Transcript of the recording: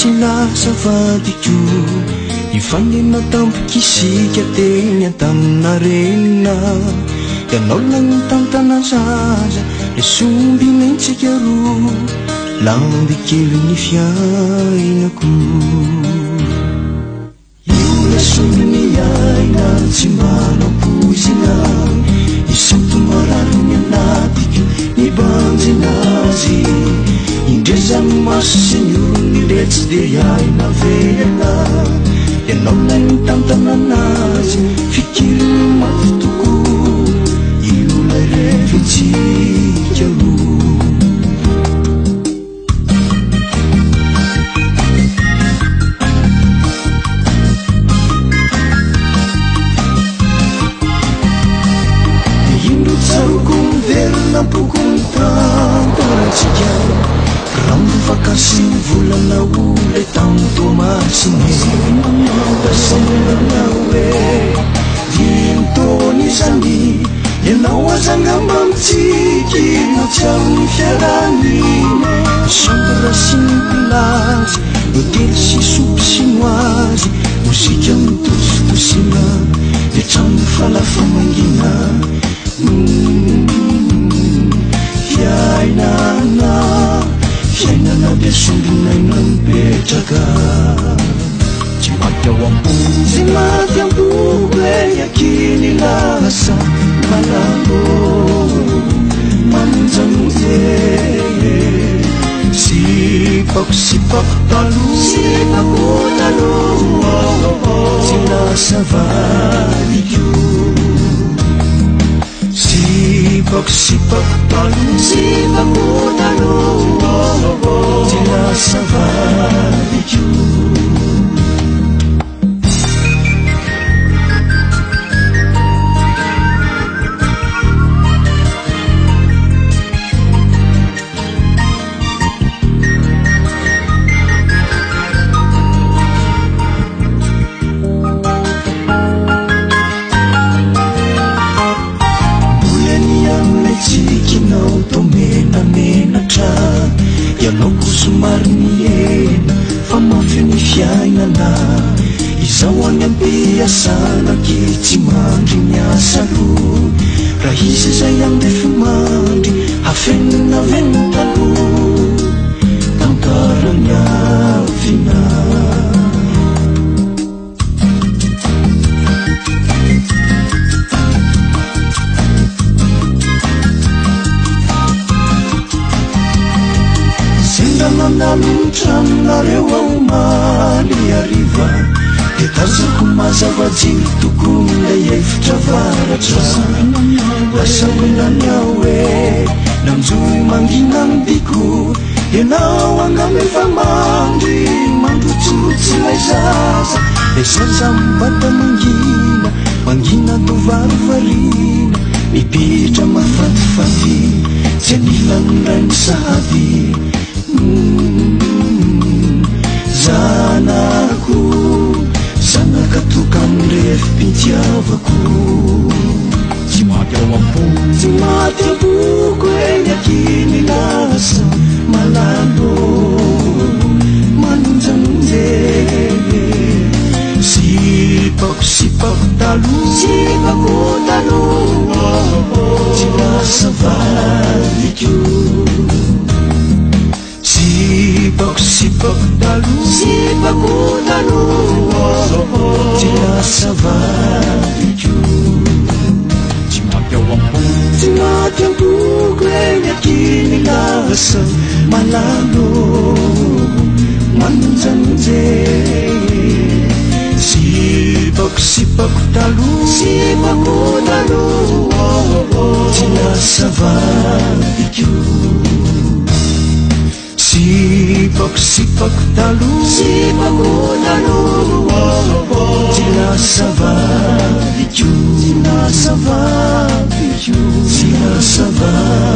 tsy lasa vadiko ifanena tampokisika teny antamina renina ianao lagny tantananzaza le somby mentsika ro lamby kely ny fiainako io le somby ny aina tsy manam-pozina isanto marary ny anatiko ny banjinazy indrezany maso sy ny olony le tsy de aina vela ianao lagny tantananazy fikiriny mafy toko io lay rehefatsika ro Vakasi volana ule tanto masine Dasanana we Vintoni zani Ianao azangamba mitsiki Matsiamny fiarani Chambre simplazy Hôtel sy soupe chinoise Mosika mitositosina Le trano falafa mangina Fiainana Fiainana de sombinaina mipetraka Tsy maty ao am-po Tsy maty am-po akiny lasa malabo Manjanje Sipako talo Tsy lasa valiko Sipako talo Tsy lasa valiko Ianao kosomary miena fa mafy ny fiainana Izao any ampiasana ke tsy mandry miasa lo Raha izy zay andefy mandry hafenina ventalo Tantarany avina Nalutranareo ao maly ariva De tazako mazava-jiro tokony lay efitra varatra Lasa minany ao e Namjory mangina ambiko Ianao angamba efa mandry Mandrotsorotsy lay zaza Le zaza mibata mangina Mangina tovarovarina Mipitra mafatifaty Tsy anilany ray ny sady Zanaka tokany refim-pitiavako Tsy maty ao am-po Tsy maty am-poko eny akiny lasa malalo Manonjanonje Sipako talo Tsy lasa valiko Sipako talo Tsy lasa valiko Tsy maty ao am-po Tsy maty am-poko eny akiny lasa malalo Manonjanonje Sipako talo Tsy lasa valiko Sipako talo Tsy lasa valiko Tsy lasa valiko